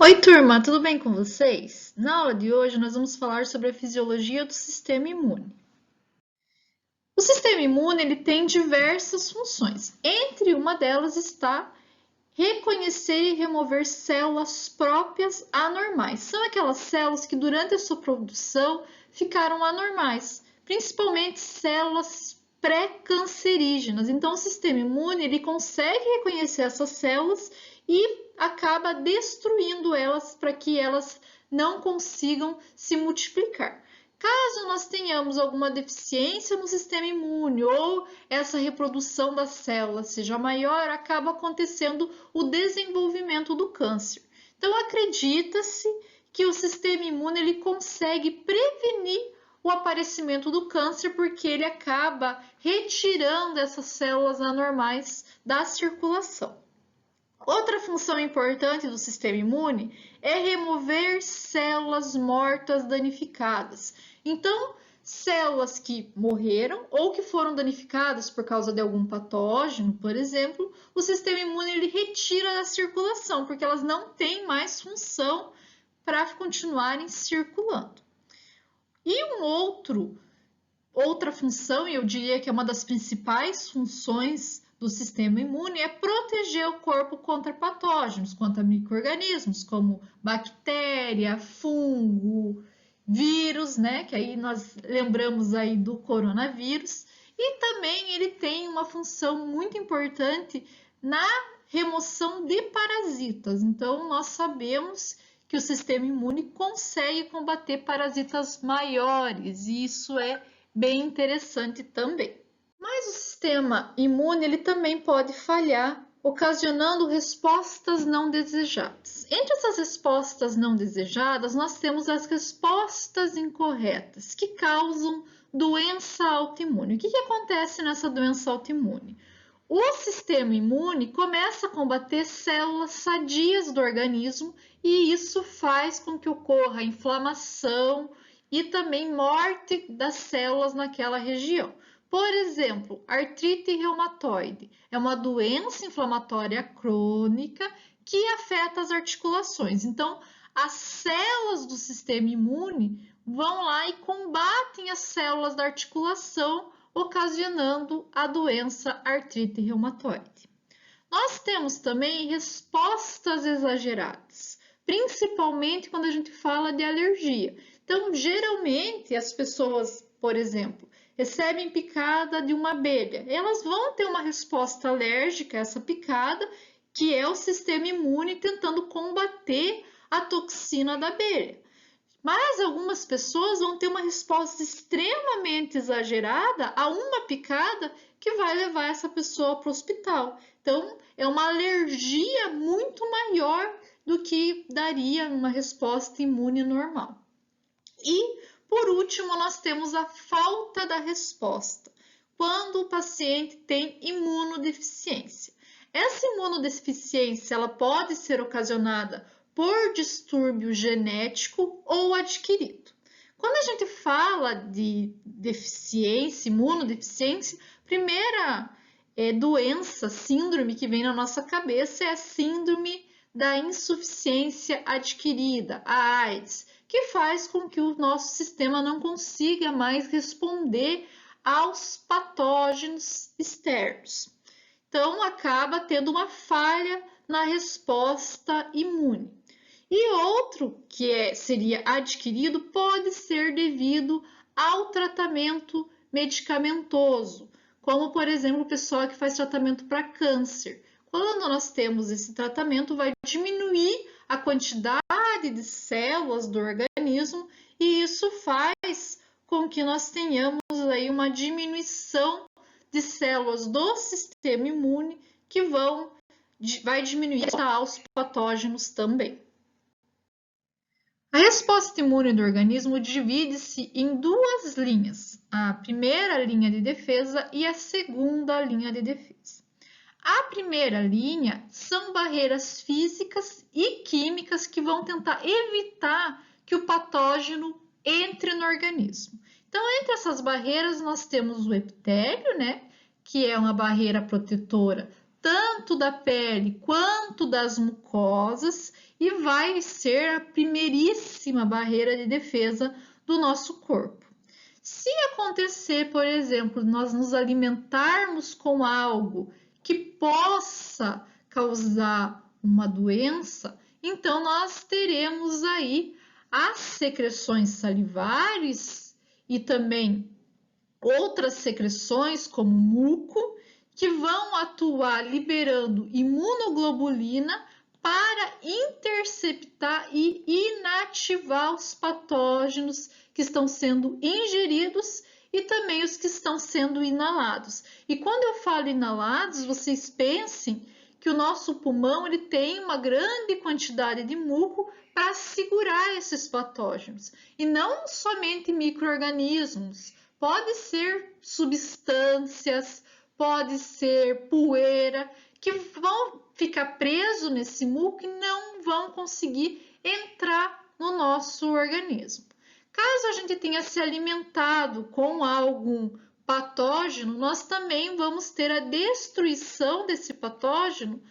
Oi, turma, tudo bem com vocês? Na aula de hoje, nós vamos falar sobre a fisiologia do sistema imune. O sistema imune ele tem diversas funções. Entre uma delas está reconhecer e remover células próprias anormais. São aquelas células que durante a sua produção ficaram anormais, principalmente células pré-cancerígenas. Então, o sistema imune ele consegue reconhecer essas células e acaba destruindo elas para que elas não consigam se multiplicar. Caso nós tenhamos alguma deficiência no sistema imune ou essa reprodução das células seja maior, acaba acontecendo o desenvolvimento do câncer. Então, acredita-se que o sistema imune ele consegue prevenir o aparecimento do câncer porque ele acaba retirando essas células anormais da circulação. Outra função importante do sistema imune é remover células mortas danificadas. Então, células que morreram ou que foram danificadas por causa de algum patógeno, por exemplo, o sistema imune ele retira da circulação, porque elas não têm mais função para continuarem circulando. E outra função, e eu diria que é uma das principais funções do sistema imune, é proteger o corpo contra patógenos, contra micro-organismos, como bactéria, fungo, vírus, né? Que aí nós lembramos aí do coronavírus. E também ele tem uma função muito importante na remoção de parasitas. Então, nós sabemos que o sistema imune consegue combater parasitas maiores, e isso é bem interessante também. Mas o sistema imune ele também pode falhar, ocasionando respostas não desejadas. Entre essas respostas não desejadas, nós temos as respostas incorretas, que causam doença autoimune. O que acontece nessa doença autoimune? O sistema imune começa a combater células sadias do organismo e isso faz com que ocorra inflamação e também morte das células naquela região. Por exemplo, artrite reumatoide é uma doença inflamatória crônica que afeta as articulações. Então, as células do sistema imune vão lá e combatem as células da articulação, ocasionando a doença artrite reumatoide. Nós temos também respostas exageradas, principalmente quando a gente fala de alergia. Então, geralmente, as pessoas, por exemplo, recebem picada de uma abelha. Elas vão ter uma resposta alérgica a essa picada, que é o sistema imune tentando combater a toxina da abelha. Mas algumas pessoas vão ter uma resposta extremamente exagerada a uma picada que vai levar essa pessoa para o hospital. Então, é uma alergia muito maior do que daria uma resposta imune normal. E, por último, nós temos a falta da resposta, quando o paciente tem imunodeficiência. Essa imunodeficiência ela pode ser ocasionada por distúrbio genético ou adquirido. Quando a gente fala de deficiência, imunodeficiência, primeira doença, síndrome que vem na nossa cabeça é a síndrome da insuficiência adquirida, a AIDS, que faz com que o nosso sistema não consiga mais responder aos patógenos externos. Então, acaba tendo uma falha na resposta imune. E outro que seria adquirido pode ser devido ao tratamento medicamentoso, como por exemplo o pessoal que faz tratamento para câncer. Quando nós temos esse tratamento, vai diminuir a quantidade de células do organismo e isso faz com que nós tenhamos aí uma diminuição de células do sistema imune que vai diminuir os patógenos também. A resposta imune do organismo divide-se em duas linhas, a primeira linha de defesa e a segunda linha de defesa. A primeira linha são barreiras físicas e químicas que vão tentar evitar que o patógeno entre no organismo. Então, entre essas barreiras, nós temos o epitélio, né, que é uma barreira protetora tanto da pele quanto das mucosas, e vai ser a primeiríssima barreira de defesa do nosso corpo. Se acontecer, por exemplo, nós nos alimentarmos com algo que possa causar uma doença, então nós teremos aí as secreções salivares e também outras secreções como muco, que vão atuar liberando imunoglobulina para interceptar e inativar os patógenos que estão sendo ingeridos e também os que estão sendo inalados. E quando eu falo inalados, vocês pensem que o nosso pulmão ele tem uma grande quantidade de muco para segurar esses patógenos, e não somente micro-organismos, pode ser substâncias, pode ser poeira, que vão ficar presos nesse muco e não vão conseguir entrar no nosso organismo. Caso a gente tenha se alimentado com algum patógeno, nós também vamos ter a destruição desse patógeno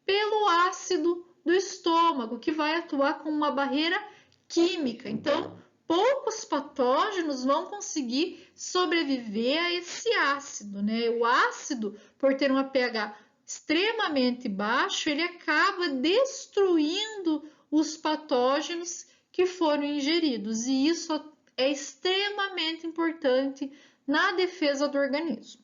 pelo ácido do estômago, que vai atuar como uma barreira química. Então, poucos patógenos vão conseguir sobreviver a esse ácido, né? O ácido, por ter um pH extremamente baixo, ele acaba destruindo os patógenos que foram ingeridos, e isso é extremamente importante na defesa do organismo.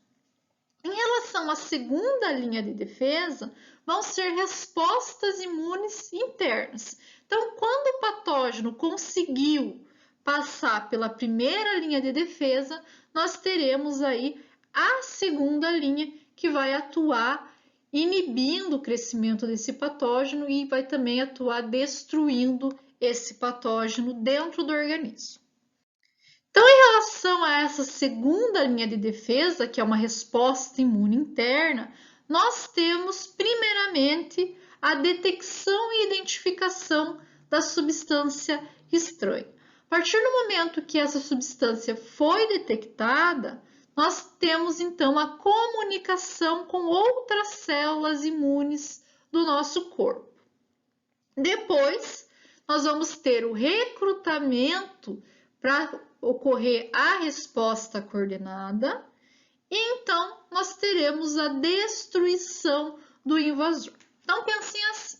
Em relação à segunda linha de defesa, vão ser respostas imunes internas. Então, quando o patógeno conseguiu passar pela primeira linha de defesa, nós teremos aí a segunda linha que vai atuar inibindo o crescimento desse patógeno e vai também atuar destruindo esse patógeno dentro do organismo. Então, em relação a essa segunda linha de defesa, que é uma resposta imune interna, nós temos primeiramente a detecção e identificação da substância estranha. A partir do momento que essa substância foi detectada, nós temos então a comunicação com outras células imunes do nosso corpo. Depois, nós vamos ter o recrutamento para ocorrer a resposta coordenada, e então nós teremos a destruição do invasor. Então, pensem assim: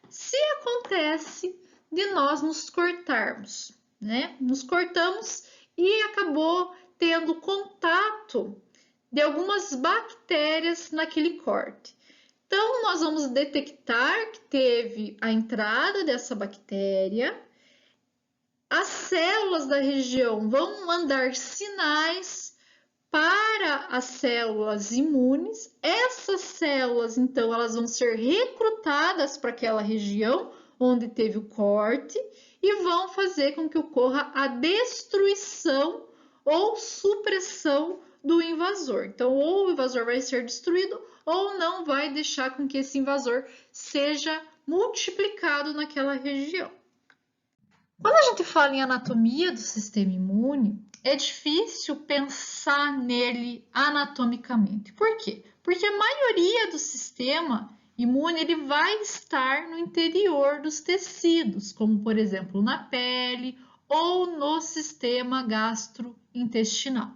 se acontece de nós nos cortarmos, né? Nos cortamos e acabou tendo contato de algumas bactérias naquele corte. Então, nós vamos detectar que teve a entrada dessa bactéria. As células da região vão mandar sinais para as células imunes. Essas células, então, elas vão ser recrutadas para aquela região onde teve o corte e vão fazer com que ocorra a destruição ou supressão do invasor. Então, ou o invasor vai ser destruído ou não vai deixar com que esse invasor seja multiplicado naquela região. Quando a gente fala em anatomia do sistema imune, é difícil pensar nele anatomicamente. Por quê? Porque a maioria do sistema imune ele vai estar no interior dos tecidos, como por exemplo na pele ou no sistema gastrointestinal.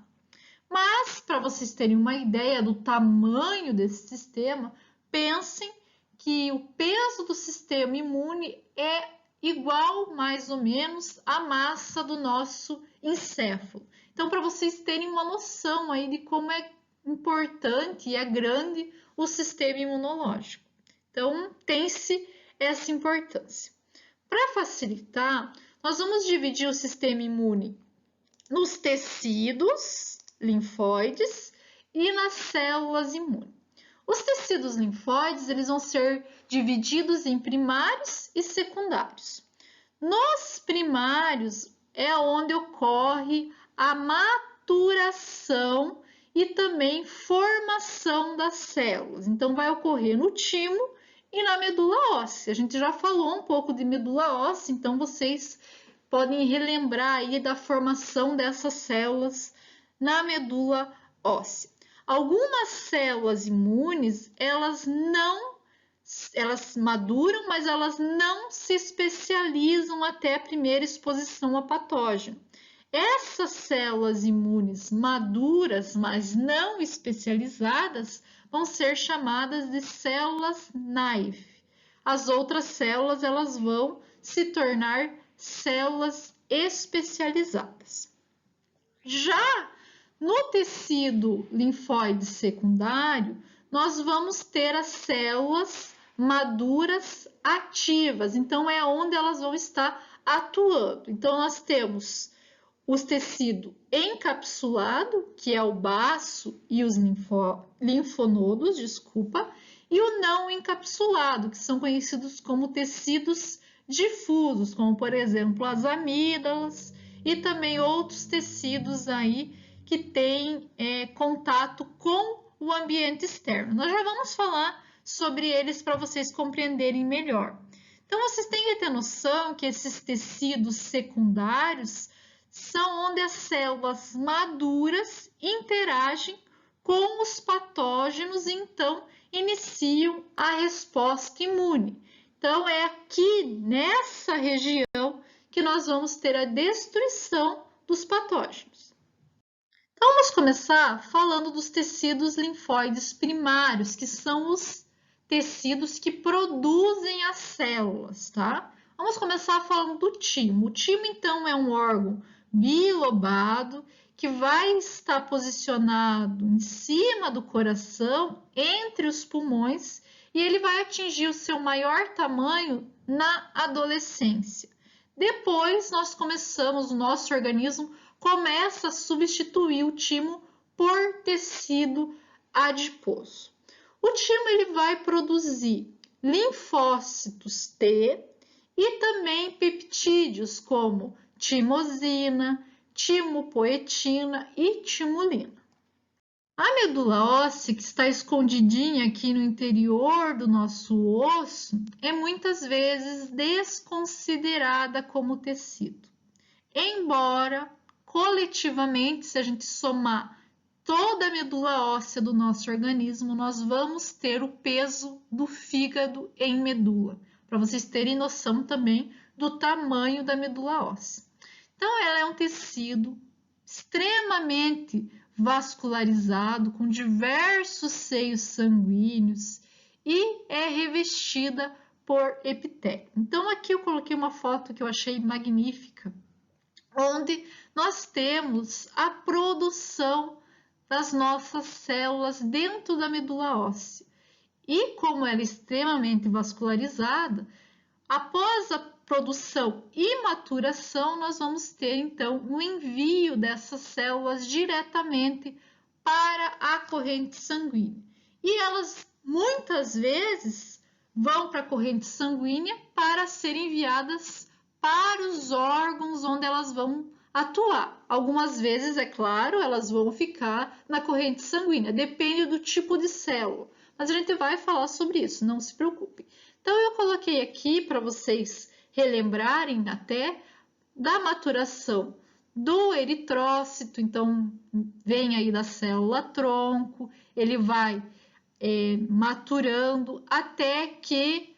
Mas, para vocês terem uma ideia do tamanho desse sistema, pensem que o peso do sistema imune é igual mais ou menos à massa do nosso encéfalo. Então, para vocês terem uma noção aí de como é importante e é grande o sistema imunológico. Então, tem-se essa importância. Para facilitar, nós vamos dividir o sistema imune nos tecidos linfóides e nas células imunes. Os tecidos linfóides eles vão ser divididos em primários e secundários. Nos primários é onde ocorre a maturação e também formação das células. Então, vai ocorrer no timo e na medula óssea. A gente já falou um pouco de medula óssea, então vocês podem relembrar aí da formação dessas células na medula óssea. Algumas células imunes, elas não elas maduram, mas elas não se especializam até a primeira exposição a patógeno. Essas células imunes maduras, mas não especializadas, vão ser chamadas de células naive. As outras células elas vão se tornar células especializadas. Já no tecido linfóide secundário, nós vamos ter as células maduras ativas, então é onde elas vão estar atuando. Então, nós temos o tecido encapsulado, que é o baço e os linfonodos, e o não encapsulado, que são conhecidos como tecidos difusos, como por exemplo as amígdalas e também outros tecidos aí que têm contato com o ambiente externo. Nós já vamos falar sobre eles para vocês compreenderem melhor. Então, vocês têm que ter noção que esses tecidos secundários são onde as células maduras interagem com os patógenos e então iniciam a resposta imune. Então, é aqui nessa região que nós vamos ter a destruição dos patógenos. Então, vamos começar falando dos tecidos linfóides primários, que são os tecidos que produzem as células, tá? Vamos começar falando do timo. O timo, então, é um órgão bilobado que vai estar posicionado em cima do coração, entre os pulmões, e ele vai atingir o seu maior tamanho na adolescência. Depois, o nosso organismo começa a substituir o timo por tecido adiposo. O timo ele vai produzir linfócitos T e também peptídeos como timosina, timopoetina e timolina. A medula óssea, que está escondidinha aqui no interior do nosso osso, é muitas vezes desconsiderada como tecido. Embora, coletivamente, se a gente somar toda a medula óssea do nosso organismo, nós vamos ter o peso do fígado em medula, para vocês terem noção também do tamanho da medula óssea. Então, ela é um tecido extremamente vascularizado, com diversos seios sanguíneos e é revestida por epitélio. Então, aqui eu coloquei uma foto que eu achei magnífica, onde nós temos a produção das nossas células dentro da medula óssea. E como ela é extremamente vascularizada, após a produção e maturação, nós vamos ter então o envio dessas células diretamente para a corrente sanguínea. E elas muitas vezes vão para a corrente sanguínea para serem enviadas para os órgãos onde elas vão atuar. Algumas vezes, é claro, elas vão ficar na corrente sanguínea, depende do tipo de célula. Mas a gente vai falar sobre isso, não se preocupe. Então, eu coloquei aqui para vocês relembrarem até da maturação do eritrócito. Então, vem aí da célula tronco, ele vai maturando até que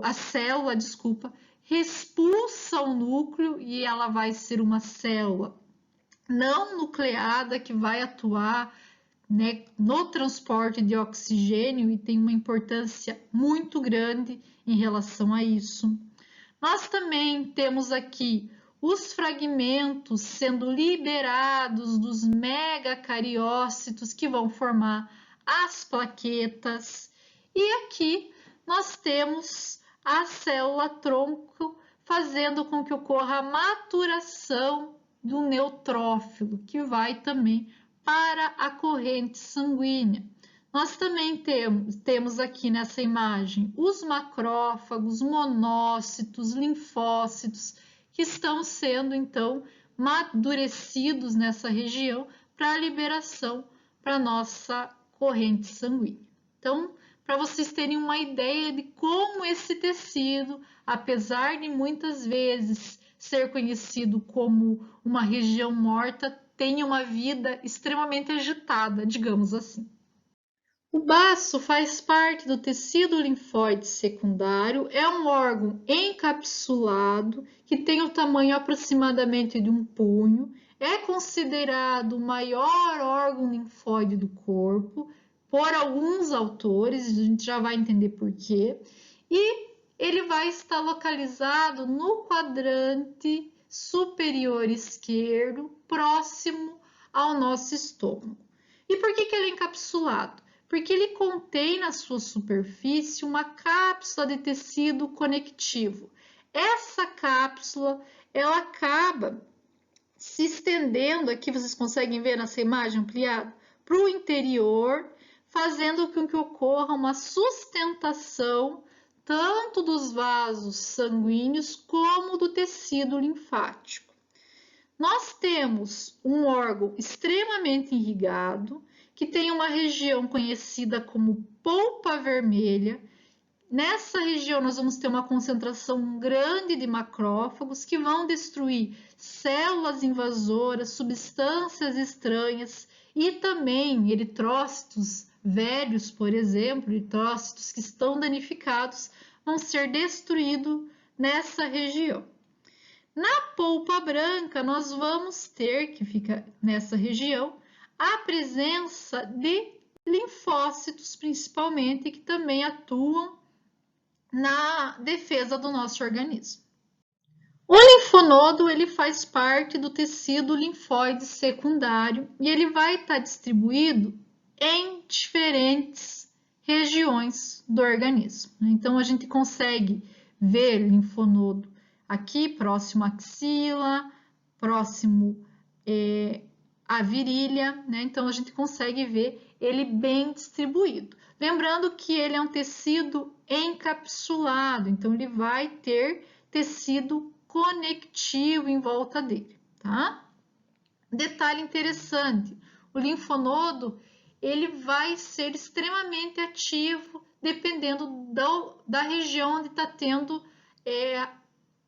a célula, expulsa o núcleo e ela vai ser uma célula não nucleada que vai atuar no transporte de oxigênio e tem uma importância muito grande em relação a isso. Nós também temos aqui os fragmentos sendo liberados dos megacariócitos que vão formar as plaquetas. E aqui nós temos a célula tronco fazendo com que ocorra a maturação do neutrófilo, que vai também para a corrente sanguínea. Nós também temos aqui nessa imagem os macrófagos, monócitos, linfócitos, que estão sendo então madurecidos nessa região para a liberação para a nossa corrente sanguínea. Então, para vocês terem uma ideia de como esse tecido, apesar de muitas vezes ser conhecido como uma região morta, tem uma vida extremamente agitada, digamos assim. O baço faz parte do tecido linfóide secundário, é um órgão encapsulado que tem o tamanho aproximadamente de um punho, é considerado o maior órgão linfóide do corpo por alguns autores, a gente já vai entender por quê, e ele vai estar localizado no quadrante superior esquerdo, próximo ao nosso estômago. E por que ele é encapsulado? Porque ele contém na sua superfície uma cápsula de tecido conectivo. Essa cápsula, ela acaba se estendendo, aqui vocês conseguem ver nessa imagem ampliada, para o interior, fazendo com que ocorra uma sustentação tanto dos vasos sanguíneos como do tecido linfático. Nós temos um órgão extremamente irrigado, que tem uma região conhecida como polpa vermelha. Nessa região nós vamos ter uma concentração grande de macrófagos que vão destruir células invasoras, substâncias estranhas e também eritrócitos velhos, por exemplo, eritrócitos que estão danificados, vão ser destruídos nessa região. Na polpa branca, nós vamos ter, que fica nessa região, a presença de linfócitos, principalmente, que também atuam na defesa do nosso organismo. O linfonodo, ele faz parte do tecido linfóide secundário e ele vai estar distribuído em diferentes regiões do organismo. Então, a gente consegue ver linfonodo aqui, próximo à axila, próximo à virilha, né? Então, a gente consegue ver ele bem distribuído. Lembrando que ele é um tecido encapsulado, então ele vai ter tecido conectivo em volta dele, tá? Detalhe interessante, o linfonodo, ele vai ser extremamente ativo dependendo da região onde está tendo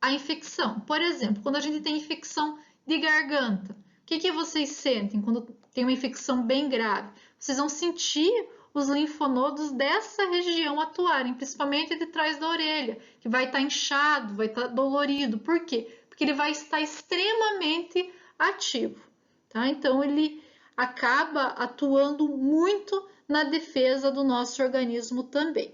a infecção. Por exemplo, quando a gente tem infecção de garganta, o que vocês sentem quando tem uma infecção bem grave? Vocês vão sentir os linfonodos dessa região atuarem, principalmente de trás da orelha, que vai estar inchado, vai estar dolorido. Por quê? Porque ele vai estar extremamente ativo, tá? Então, ele acaba atuando muito na defesa do nosso organismo também.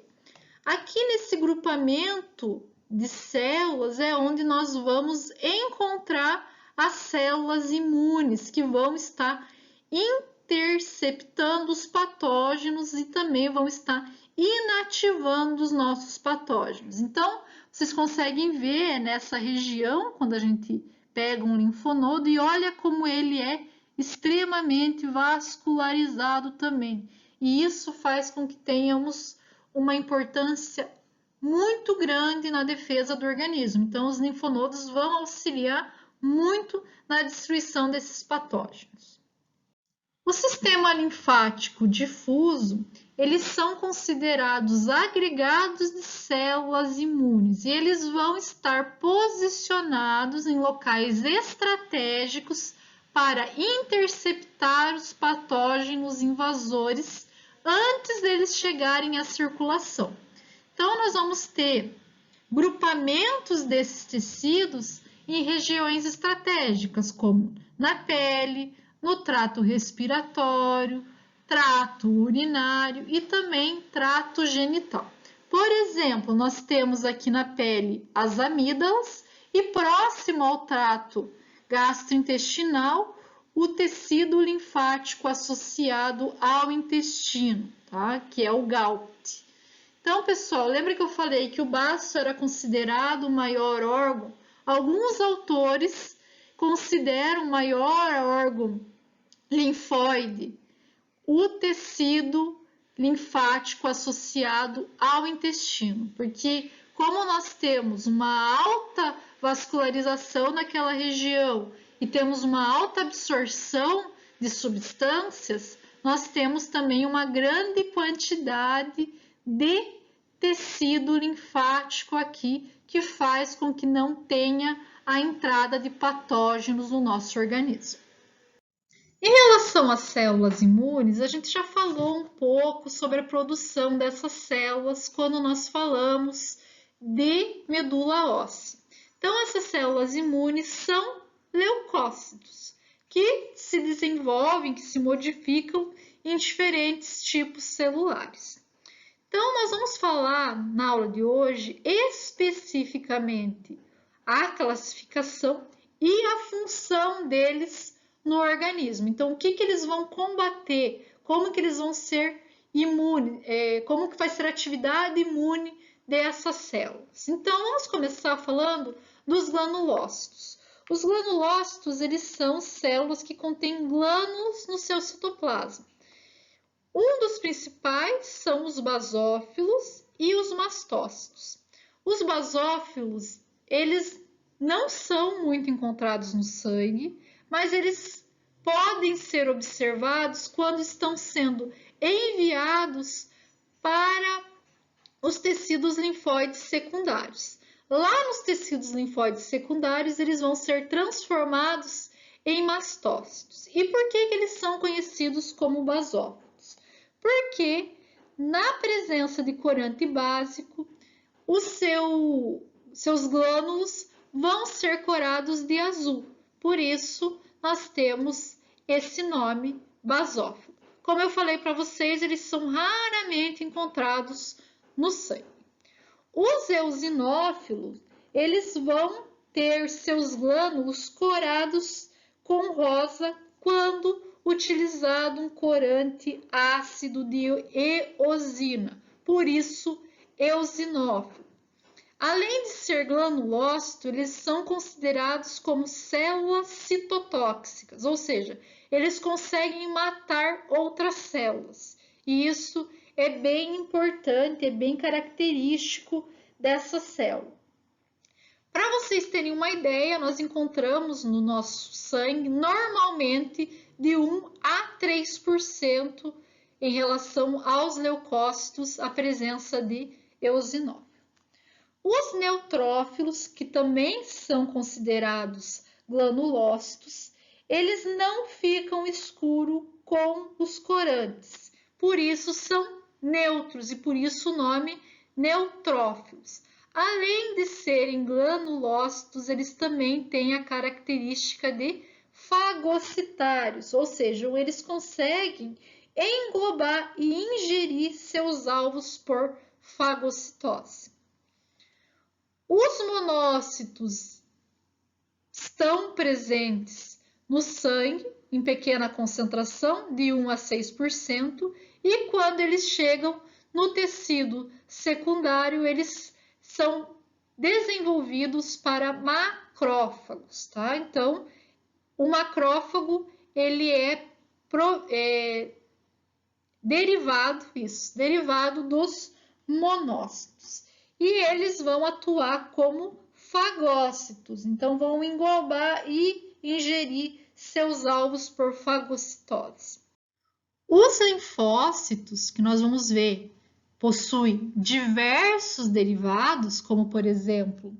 Aqui nesse grupamento de células é onde nós vamos encontrar as células imunes, que vão estar interceptando os patógenos e também vão estar inativando os nossos patógenos. Então, vocês conseguem ver nessa região, quando a gente pega um linfonodo, e olha como ele é extremamente vascularizado também. E isso faz com que tenhamos uma importância muito grande na defesa do organismo. Então, os linfonodos vão auxiliar muito na destruição desses patógenos. O sistema linfático difuso, eles são considerados agregados de células imunes e eles vão estar posicionados em locais estratégicos para interceptar os patógenos invasores antes deles chegarem à circulação. Então, nós vamos ter grupamentos desses tecidos em regiões estratégicas, como na pele, no trato respiratório, trato urinário e também trato genital. Por exemplo, nós temos aqui na pele as amígdalas e próximo ao trato gastrointestinal, o tecido linfático associado ao intestino, tá? Que é o GALT. Então, pessoal, lembra que eu falei que o baço era considerado o maior órgão? Alguns autores consideram o maior órgão linfóide o tecido linfático associado ao intestino, porque como nós temos uma alta vascularização naquela região e temos uma alta absorção de substâncias, nós temos também uma grande quantidade de tecido linfático aqui, que faz com que não tenha a entrada de patógenos no nosso organismo. Em relação às células imunes, a gente já falou um pouco sobre a produção dessas células quando nós falamos de medula óssea. Então, essas células imunes são leucócitos, que se desenvolvem, que se modificam em diferentes tipos celulares. Então, nós vamos falar na aula de hoje especificamente a classificação e a função deles no organismo. Então, o que eles vão combater? Como que eles vão ser imunes? Como que vai ser a atividade imune dessas células? Então, vamos começar falando dos granulócitos. Os granulócitos, eles são células que contêm glânulos no seu citoplasma. Um dos principais são os basófilos e os mastócitos. Os basófilos, eles não são muito encontrados no sangue, mas eles podem ser observados quando estão sendo enviados para os tecidos linfóides secundários. Lá nos tecidos linfóides secundários, eles vão ser transformados em mastócitos. E por que eles são conhecidos como basófilos? Porque na presença de corante básico, os seus glânulos vão ser corados de azul. Por isso, nós temos esse nome basófilo. Como eu falei para vocês, eles são raramente encontrados no sangue. Os eosinófilos, eles vão ter seus glânulos corados com rosa quando utilizado um corante ácido de eosina, por isso eosinófilo. Além de ser granulócito, eles são considerados como células citotóxicas, ou seja, eles conseguem matar outras células. E isso é bem importante, é bem característico dessa célula. Para vocês terem uma ideia, nós encontramos no nosso sangue normalmente de 1 a 3% em relação aos leucócitos, a presença de eosinófilo. Os neutrófilos, que também são considerados granulócitos, eles não ficam escuros com os corantes, por isso são neutros e por isso o nome neutrófilos. Além de serem granulócitos, eles também têm a característica de fagocitários, ou seja, eles conseguem englobar e ingerir seus alvos por fagocitose. Os monócitos estão presentes no sangue em pequena concentração, de 1 a 6%, e quando eles chegam no tecido secundário, eles são desenvolvidos para macrófagos, tá? Então, o macrófago, ele é derivado dos monócitos. E eles vão atuar como fagócitos, então vão englobar e ingerir seus alvos por fagocitose. Os linfócitos, que nós vamos ver, possuem diversos derivados, como por exemplo,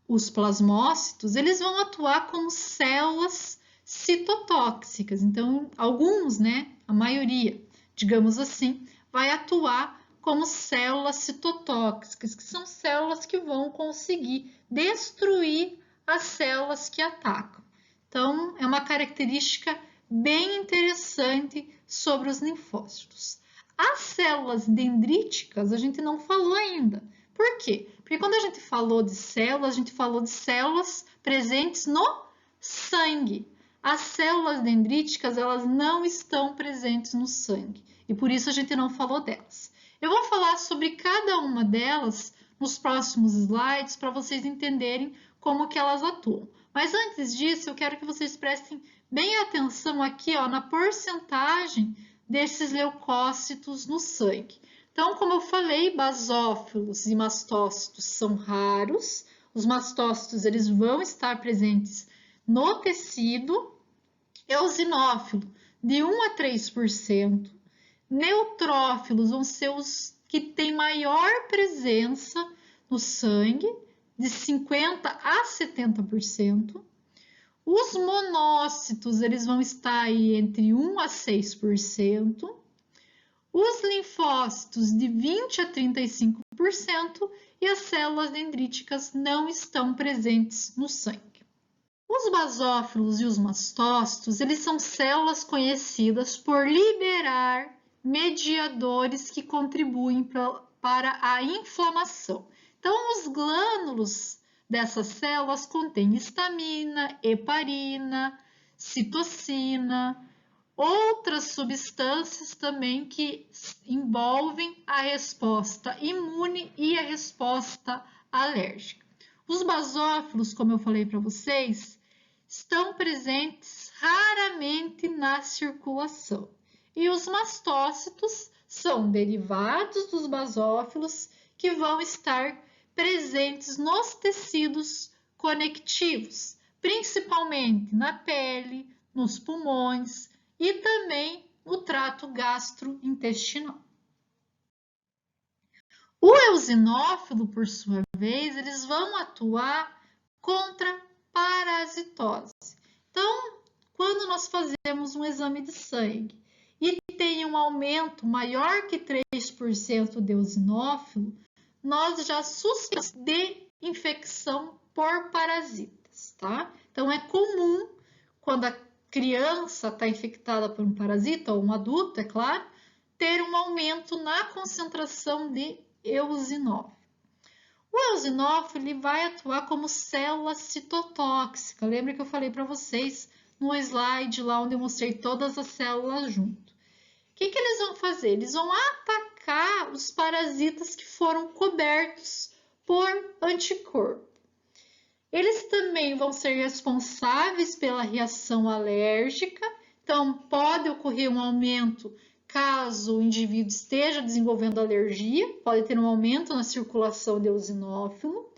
os plasmócitos, eles vão atuar como células citotóxicas. Então, alguns, né, a maioria, digamos assim, vai atuar como células citotóxicas, que são células que vão conseguir destruir as células que atacam. Então, é uma característica bem interessante sobre os linfócitos. As células dendríticas a gente não falou ainda. Por quê? Porque quando a gente falou de células, a gente falou de células presentes no sangue. As células dendríticas, elas não estão presentes no sangue e por isso a gente não falou delas. Eu vou falar sobre cada uma delas nos próximos slides para vocês entenderem como que elas atuam. Mas antes disso, eu quero que vocês prestem bem atenção aqui, ó, na porcentagem desses leucócitos no sangue. Então, como eu falei, basófilos e mastócitos são raros. Os mastócitos, eles vão estar presentes no tecido. Eosinófilo, de 1 a 3%. Neutrófilos vão ser os que têm maior presença no sangue, de 50 a 70%. Os monócitos, eles vão estar aí entre 1 a 6%. Os linfócitos de 20 a 35% e as células dendríticas não estão presentes no sangue. Os basófilos e os mastócitos, eles são células conhecidas por liberar mediadores que contribuem para a inflamação. Então, os glânulos dessas células contêm histamina, heparina, citocina, outras substâncias também que envolvem a resposta imune e a resposta alérgica. Os basófilos, como eu falei para vocês, estão presentes raramente na circulação. E os mastócitos são derivados dos basófilos que vão estar presentes nos tecidos conectivos, principalmente na pele, nos pulmões e também no trato gastrointestinal. O eosinófilo, por sua vez, eles vão atuar contra parasitose. Então, quando nós fazemos um exame de sangue e tem um aumento maior que 3% de eosinófilo, nós já suspeitamos de infecção por parasitas, tá? Então, é comum, quando a criança está infectada por um parasita, ou um adulto, é claro, ter um aumento na concentração de eosinófilo. O eosinófilo ele vai atuar como célula citotóxica. Lembra que eu falei para vocês no slide lá onde eu mostrei todas as células junto. O que eles vão fazer? Eles vão atacar os parasitas que foram cobertos por anticorpo. Eles também vão ser responsáveis pela reação alérgica, então pode ocorrer um aumento caso o indivíduo esteja desenvolvendo alergia, pode ter um aumento na circulação de eosinófilo,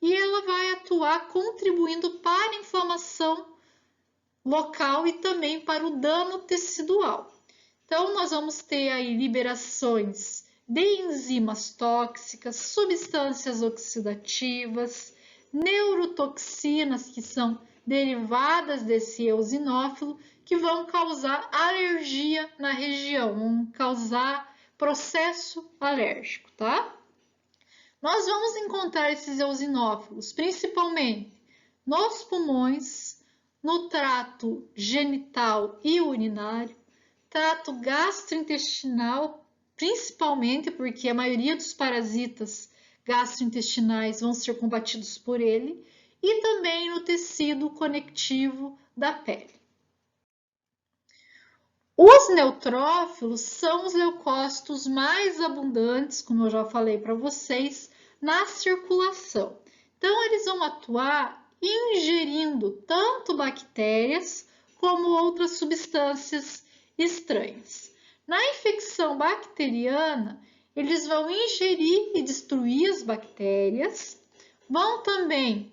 e ela vai atuar contribuindo para a inflamação local e também para o dano tecidual. Então, nós vamos ter aí liberações de enzimas tóxicas, substâncias oxidativas, neurotoxinas que são derivadas desse eosinófilo, que vão causar alergia na região, vão causar processo alérgico, tá? Nós vamos encontrar esses eosinófilos principalmente nos pulmões, no trato genital e urinário, trato gastrointestinal, principalmente porque a maioria dos parasitas gastrointestinais vão ser combatidos por ele, e também no tecido conectivo da pele. Os neutrófilos são os leucócitos mais abundantes, como eu já falei para vocês, na circulação. Então, eles vão atuar ingerindo tanto bactérias como outras substâncias estranhas. Na infecção bacteriana, eles vão ingerir e destruir as bactérias, vão também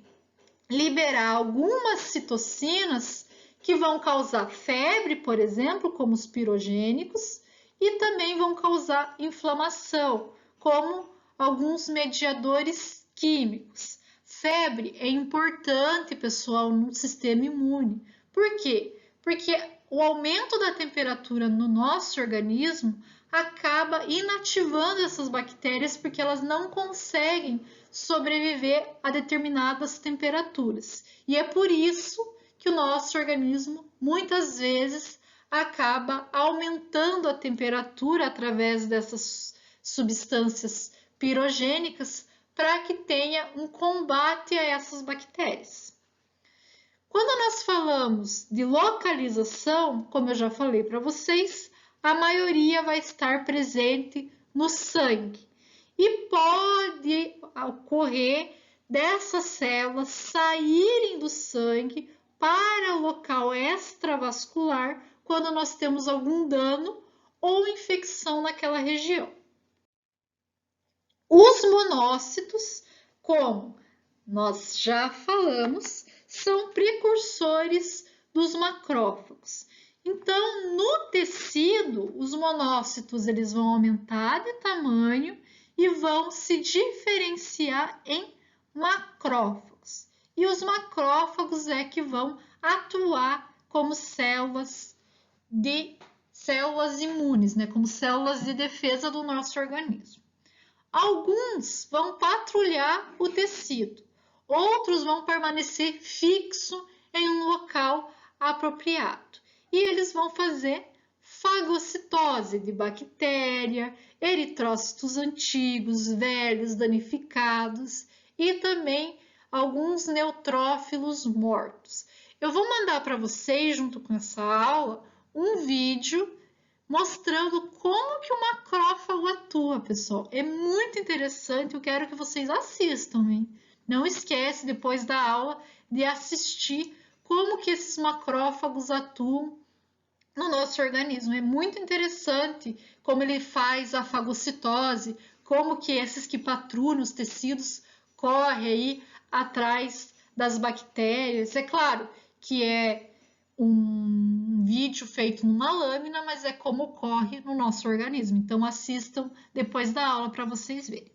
liberar algumas citocinas que vão causar febre, por exemplo, como os pirogênicos, e também vão causar inflamação, como alguns mediadores químicos. Febre é importante, pessoal, no sistema imune. Por quê? Porque o aumento da temperatura no nosso organismo acaba inativando essas bactérias porque elas não conseguem sobreviver a determinadas temperaturas. E é por isso que o nosso organismo muitas vezes acaba aumentando a temperatura através dessas substâncias pirogênicas para que tenha um combate a essas bactérias. Quando nós falamos de localização, como eu já falei para vocês, a maioria vai estar presente no sangue e pode ocorrer dessas células saírem do sangue para o local extravascular quando nós temos algum dano ou infecção naquela região. Os monócitos, como nós já falamos, são precursores dos macrófagos. Então, no tecido, os monócitos eles vão aumentar de tamanho e vão se diferenciar em macrófagos. e os macrófagos é que vão atuar como células imunes, né? Como células de defesa do nosso organismo. Alguns vão patrulhar o tecido, outros vão permanecer fixo em um local apropriado. E eles vão fazer fagocitose de bactéria, eritrócitos antigos, velhos, danificados e também alguns neutrófilos mortos. Eu vou mandar para vocês, junto com essa aula, um vídeo mostrando como que o macrófago atua, pessoal. É muito interessante, eu quero que vocês assistam, hein? Não esquece, depois da aula, de assistir como que esses macrófagos atuam no nosso organismo. É muito interessante como ele faz a fagocitose, como que esses que patrulham os tecidos correm aí atrás das bactérias. É claro que é um vídeo feito numa lâmina, mas é como ocorre no nosso organismo. Então, assistam depois da aula para vocês verem.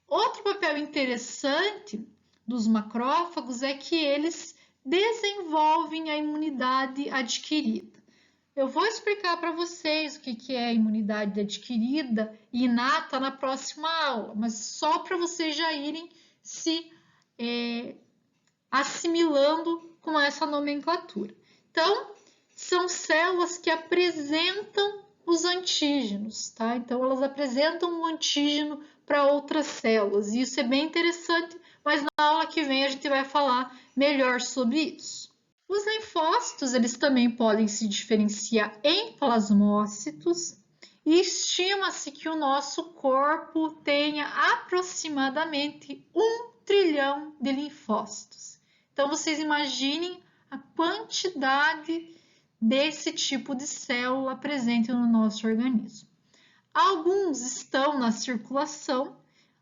Outro papel interessante dos macrófagos é que eles desenvolvem a imunidade adquirida. Eu vou explicar para vocês o que é a imunidade adquirida e inata na próxima aula, mas só para vocês já irem se assimilando com essa nomenclatura. Então, são células que apresentam os antígenos, tá? Então, elas apresentam um antígeno para outras células. E isso é bem interessante, mas na aula que vem a gente vai falar melhor sobre isso. Os linfócitos, eles também podem se diferenciar em plasmócitos e estima-se que o nosso corpo tenha aproximadamente 1 trilhão de linfócitos. Então, vocês imaginem a quantidade desse tipo de célula presente no nosso organismo. Alguns estão na circulação,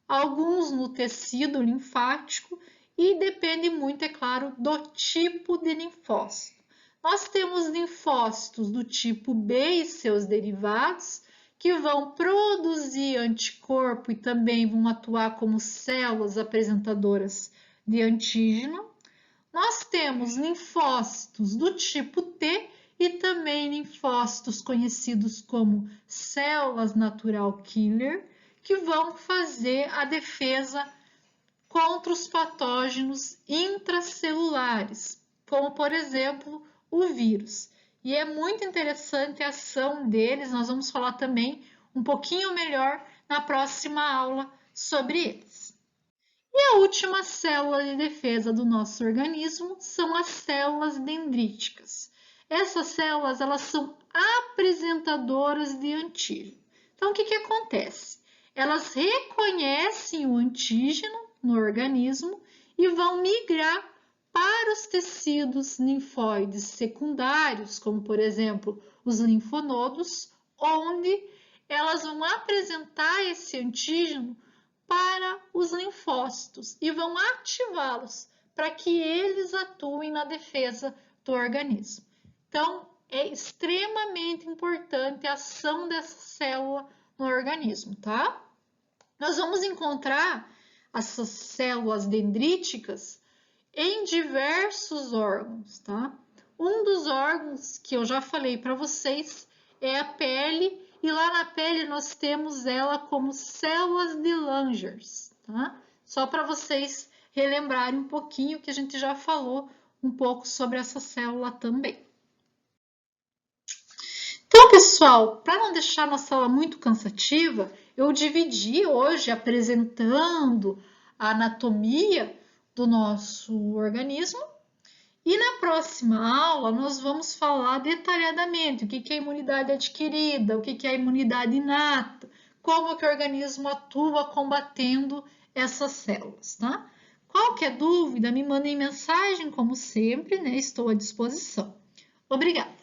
alguns no tecido linfático e depende muito, é claro, do tipo de linfócito. Nós temos linfócitos do tipo B e seus derivados, que vão produzir anticorpo e também vão atuar como células apresentadoras de antígeno. Nós temos linfócitos do tipo T e também linfócitos conhecidos como células natural killer, que vão fazer a defesa contra os patógenos intracelulares, como por exemplo o vírus. E é muito interessante a ação deles, nós vamos falar também um pouquinho melhor na próxima aula sobre eles. E a última célula de defesa do nosso organismo são as células dendríticas. Essas células, elas são apresentadoras de antígeno. Então, o que acontece? Elas reconhecem o antígeno no organismo e vão migrar para os tecidos linfóides secundários, como, por exemplo, os linfonodos, onde elas vão apresentar esse antígeno para os linfócitos e vão ativá-los para que eles atuem na defesa do organismo. Então, é extremamente importante a ação dessa célula no organismo, tá? Nós vamos encontrar essas células dendríticas em diversos órgãos, tá? Um dos órgãos que eu já falei para vocês é a pele, e lá na pele nós temos ela como células de Langers, tá? Só para vocês relembrarem um pouquinho que a gente já falou um pouco sobre essa célula também. Então, pessoal, para não deixar nossa aula muito cansativa, eu dividi hoje apresentando a anatomia do nosso organismo e na próxima aula nós vamos falar detalhadamente o que é a imunidade adquirida, o que é a imunidade inata, como que o organismo atua combatendo essas células, tá? Qualquer dúvida, me mandem mensagem, como sempre, né? Estou à disposição. Obrigada!